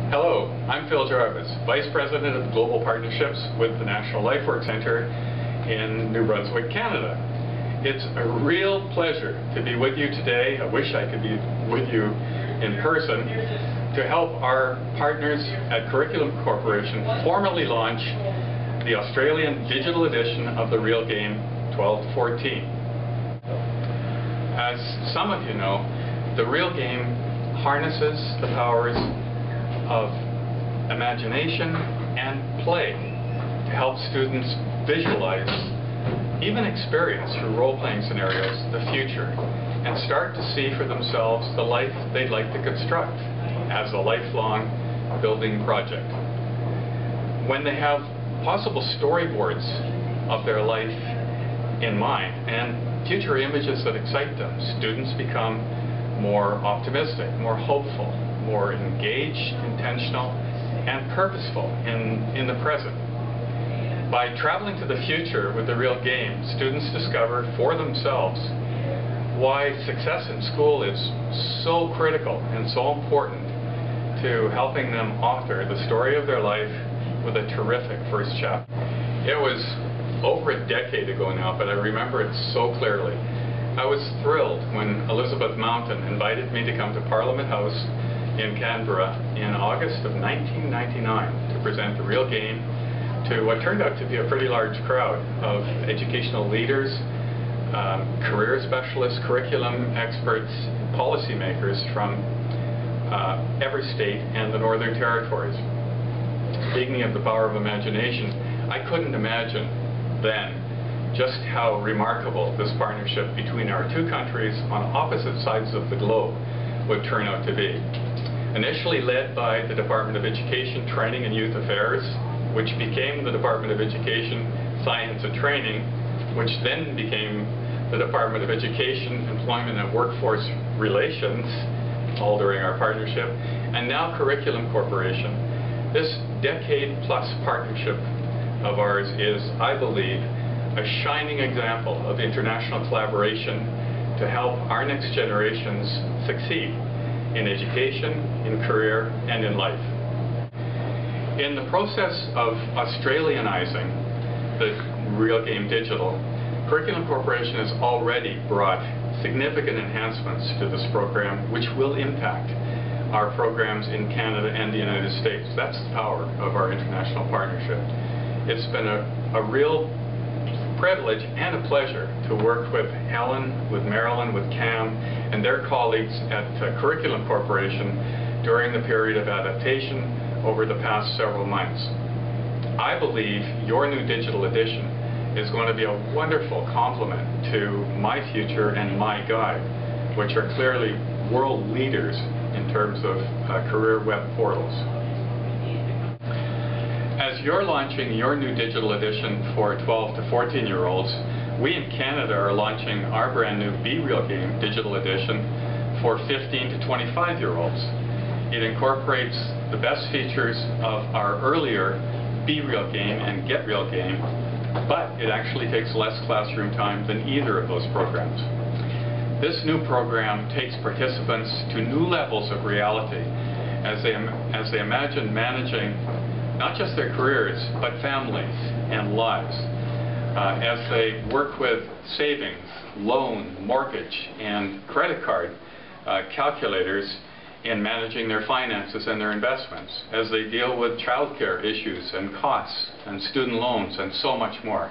Hello, I'm Phil Jarvis, Vice President of Global Partnerships with the National LifeWorks Centre in New Brunswick, Canada. It's a real pleasure to be with you today. I wish I could be with you in person to help our partners at Curriculum Corporation formally launch the Australian digital edition of the Real Game 12 to 14. As some of you know, the Real Game harnesses the powers of imagination and play to help students visualize, even experience through role-playing scenarios, the future, and start to see for themselves the life they'd like to construct as a lifelong building project. When they have possible storyboards of their life in mind and future images that excite them, students become more optimistic, more hopeful, more engaged, intentional, and purposeful in the present. By traveling to the future with the Real Game, students discover for themselves why success in school is so critical and so important to helping them author the story of their life with a terrific first chapter. It was over a decade ago now, but I remember it so clearly. I was thrilled when Elizabeth Mountain invited me to come to Parliament House in Canberra in August of 1999 to present the Real Game to what turned out to be a pretty large crowd of educational leaders, career specialists, curriculum experts, policymakers from every state and the Northern Territories. Speaking of the power of imagination, I couldn't imagine then just how remarkable this partnership between our two countries on opposite sides of the globe would turn out to be. Initially led by the Department of Education, Training and Youth Affairs, which became the Department of Education, Science and Training, which then became the Department of Education, Employment and Workforce Relations, all during our partnership, and now Curriculum Corporation. This decade-plus partnership of ours is, I believe, a shining example of international collaboration to help our next generations succeed in education, in career, and in life. In the process of Australianizing the Real Game Digital, Curriculum Corporation has already brought significant enhancements to this program which will impact our programs in Canada and the United States. That's the power of our international partnership. It's been a real privilege and a pleasure to work with Helen, with Marilyn, with Cam, and their colleagues at Curriculum Corporation during the period of adaptation over the past several months. I believe your new digital edition is going to be a wonderful complement to My Future and My Guide, which are clearly world leaders in terms of career web portals. As you're launching your new digital edition for 12 to 14-year-olds, we in Canada are launching our brand new Be Real Game digital edition for 15 to 25-year-olds. It incorporates the best features of our earlier Be Real Game and Get Real Game, but it actually takes less classroom time than either of those programs. This new program takes participants to new levels of reality as they imagine managing not just their careers, but families and lives, as they work with savings, loan, mortgage, and credit card calculators in managing their finances and their investments, as they deal with childcare issues and costs and student loans and so much more.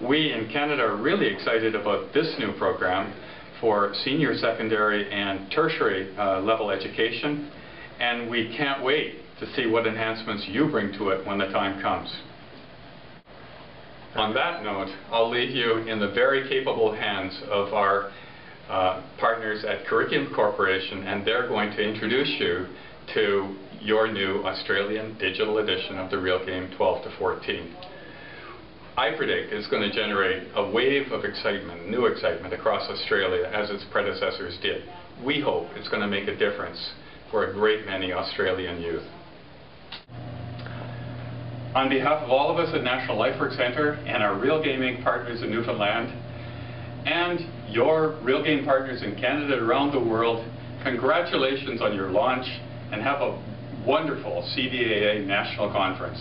We in Canada are really excited about this new program for senior, secondary, and tertiary level education, and we can't wait to see what enhancements you bring to it when the time comes. On that note, I'll leave you in the very capable hands of our partners at Curriculum Corporation, and they're going to introduce you to your new Australian digital edition of the Real Game 12 to 14. I predict it's going to generate a wave of excitement, new excitement across Australia as its predecessors did. We hope it's going to make a difference for a great many Australian youth. On behalf of all of us at National LifeWorks Centre and our Real Gaming partners in Newfoundland and your Real Game partners in Canada and around the world, congratulations on your launch, and have a wonderful CDAA National Conference.